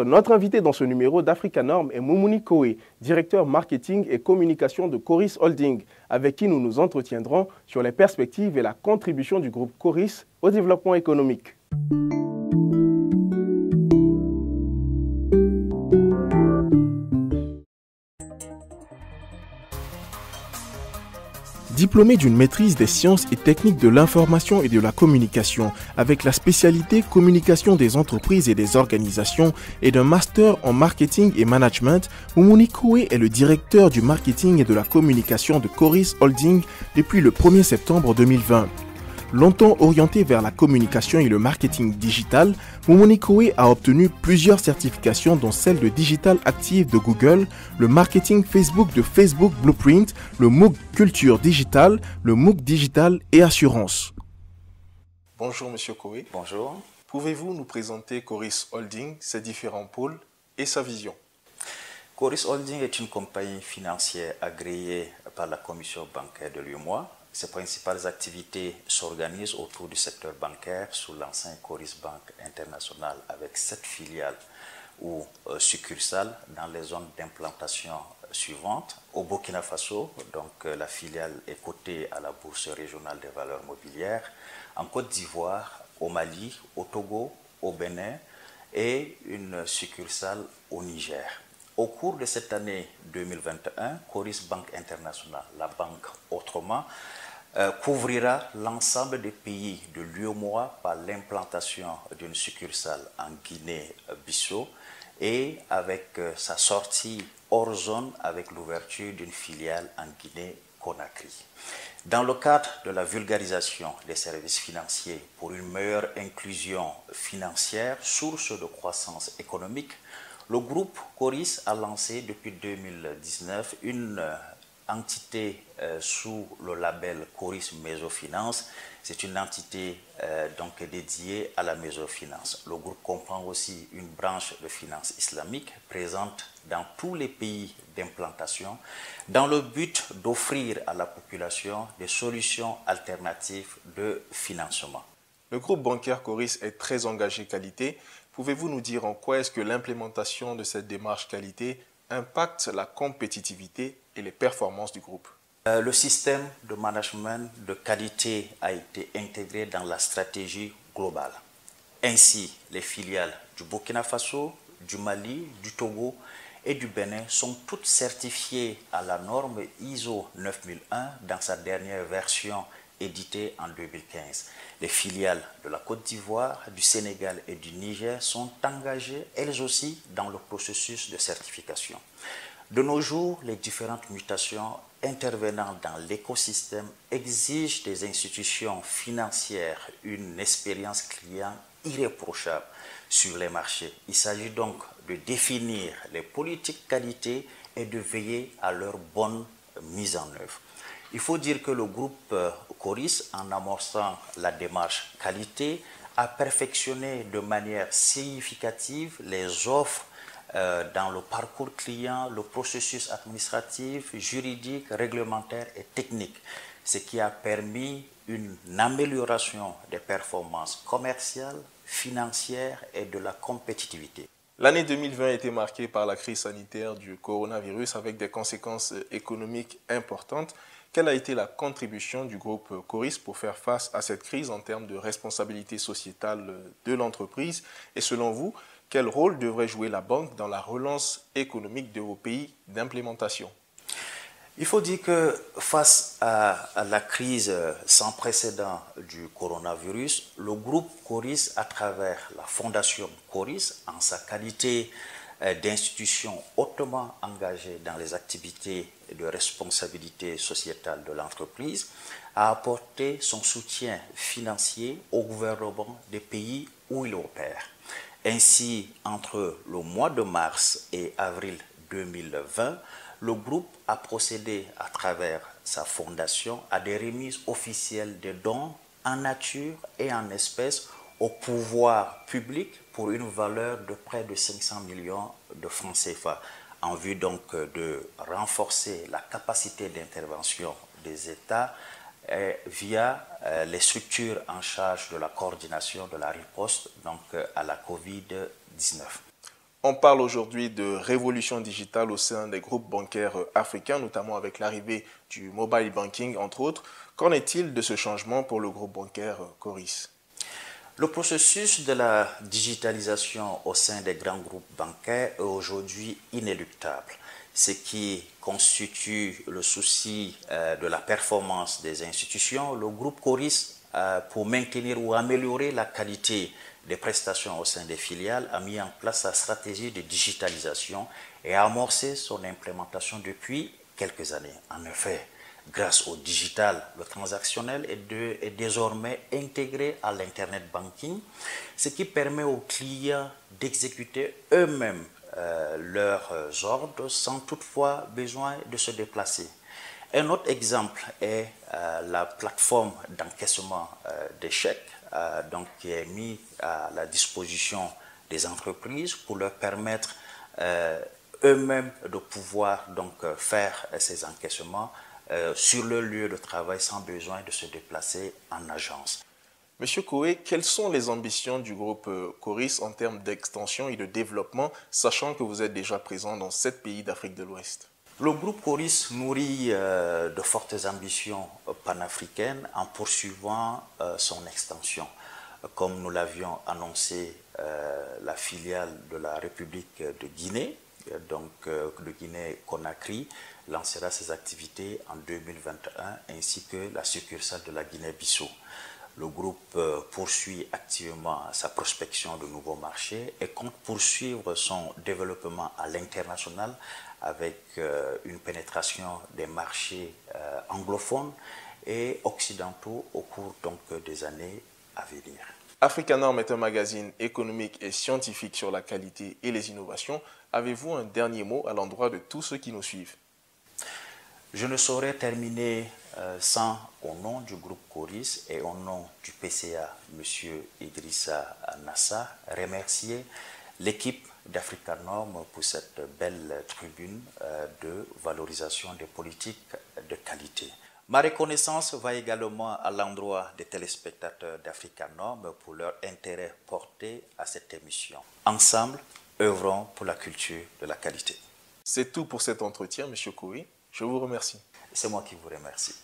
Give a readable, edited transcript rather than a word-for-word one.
Notre invité dans ce numéro d'Africa Norm est Moumouni Koé, directeur marketing et communication de Coris Holding, avec qui nous nous entretiendrons sur les perspectives et la contribution du groupe Coris au développement économique. Diplômé d'une maîtrise des sciences et techniques de l'information et de la communication avec la spécialité communication des entreprises et des organisations et d'un master en marketing et management, Moumouni Koé est le directeur du marketing et de la communication de Coris Holding depuis le 1er septembre 2020. Longtemps orienté vers la communication et le marketing digital, Moumouni Koé a obtenu plusieurs certifications dont celle de Digital Active de Google, le marketing Facebook de Facebook Blueprint, le MOOC Culture Digital, le MOOC Digital et Assurance. Bonjour Monsieur Koé. Bonjour. Pouvez-vous nous présenter Coris Holding, ses différents pôles et sa vision? Coris Holding est une compagnie financière agréée par la commission bancaire de l'UEMOA. Ses principales activités s'organisent autour du secteur bancaire sous l'enseigne Coris Bank International avec 7 filiales ou succursales dans les zones d'implantation suivantes. Au Burkina Faso, la filiale est cotée à la Bourse régionale des valeurs mobilières. En Côte d'Ivoire, au Mali, au Togo, au Bénin et une succursale au Niger. Au cours de cette année 2021, Coris Bank International, la banque autrement, couvrira l'ensemble des pays de l'UEMOA par l'implantation d'une succursale en Guinée-Bissau et avec sa sortie hors zone avec l'ouverture d'une filiale en Guinée-Conakry. Dans le cadre de la vulgarisation des services financiers pour une meilleure inclusion financière, source de croissance économique, le groupe Coris a lancé depuis 2019 une entité sous le label Coris Mesofinance. C'est une entité dédiée à la mésofinance. Le groupe comprend aussi une branche de finance islamique présente dans tous les pays d'implantation dans le but d'offrir à la population des solutions alternatives de financement. Le groupe bancaire Coris est très engagé qualité. Pouvez-vous nous dire en quoi est-ce que l'implémentation de cette démarche qualité impacte la compétitivité et les performances du groupe? Le système de management de qualité a été intégré dans la stratégie globale. Ainsi, les filiales du Burkina Faso, du Mali, du Togo et du Bénin sont toutes certifiées à la norme ISO 9001 dans sa dernière version éditée en 2015. Les filiales de la Côte d'Ivoire, du Sénégal et du Niger sont engagées, elles aussi, dans le processus de certification. De nos jours, les différentes mutations intervenant dans l'écosystème exigent des institutions financières une expérience client irréprochable sur les marchés. Il s'agit donc de définir les politiques qualité et de veiller à leur bonne mise en œuvre. Il faut dire que le groupe Coris, en amorçant la démarche qualité, a perfectionné de manière significative les offres dans le parcours client, le processus administratif, juridique, réglementaire et technique, ce qui a permis une amélioration des performances commerciales, financières et de la compétitivité. L'année 2020 a été marquée par la crise sanitaire du coronavirus avec des conséquences économiques importantes. Quelle a été la contribution du groupe Coris pour faire face à cette crise en termes de responsabilité sociétale de l'entreprise? Et selon vous, quel rôle devrait jouer la banque dans la relance économique de vos pays d'implémentation? Il faut dire que face à la crise sans précédent du coronavirus, le groupe Coris, à travers la fondation Coris, en sa qualité d'institution hautement engagée dans les activités de responsabilité sociétale de l'entreprise, a apporté son soutien financier au gouvernement des pays où il opère. Ainsi, entre le mois de mars et avril 2020, le groupe a procédé à travers sa fondation à des remises officielles de dons en nature et en espèces au pouvoir public pour une valeur de près de 500 millions de francs CFA, en vue donc de renforcer la capacité d'intervention des États via les structures en charge de la coordination de la riposte à la COVID-19. On parle aujourd'hui de révolution digitale au sein des groupes bancaires africains, notamment avec l'arrivée du mobile banking, entre autres. Qu'en est-il de ce changement pour le groupe bancaire Coris? Le processus de la digitalisation au sein des grands groupes bancaires est aujourd'hui inéluctable, ce qui constitue le souci de la performance des institutions. Le groupe Coris, pour maintenir ou améliorer la qualité des prestations au sein des filiales, a mis en place sa stratégie de digitalisation et a amorcé son implémentation depuis quelques années. En effet, grâce au digital, le transactionnel est désormais intégré à l'Internet Banking, ce qui permet aux clients d'exécuter eux-mêmes leurs ordres sans toutefois besoin de se déplacer. Un autre exemple est la plateforme d'encaissement des chèques qui est mise à la disposition des entreprises pour leur permettre eux-mêmes de pouvoir faire ces encaissements sur leur lieu de travail sans besoin de se déplacer en agence. Monsieur Koé, quelles sont les ambitions du groupe Coris en termes d'extension et de développement, sachant que vous êtes déjà présent dans 7 pays d'Afrique de l'Ouest? Le groupe Coris nourrit de fortes ambitions panafricaines en poursuivant son extension. Comme nous l'avions annoncé, la filiale de la République de Guinée, de Guinée-Conakry, lancera ses activités en 2021, ainsi que la succursale de la Guinée-Bissau. Le groupe poursuit activement sa prospection de nouveaux marchés et compte poursuivre son développement à l'international avec une pénétration des marchés anglophones et occidentaux au cours des années à venir. Africanorm est un magazine économique et scientifique sur la qualité et les innovations. Avez-vous un dernier mot à l'endroit de tous ceux qui nous suivent? Je ne saurais terminer sans, au nom du groupe Coris et au nom du PCA, M. Idrissa Nassa, remercier l'équipe d'Africanorm pour cette belle tribune de valorisation des politiques de qualité. Ma reconnaissance va également à l'endroit des téléspectateurs d'Africanorm pour leur intérêt porté à cette émission. Ensemble, œuvrons pour la culture de la qualité. C'est tout pour cet entretien, M. Koé. Je vous remercie. C'est moi qui vous remercie.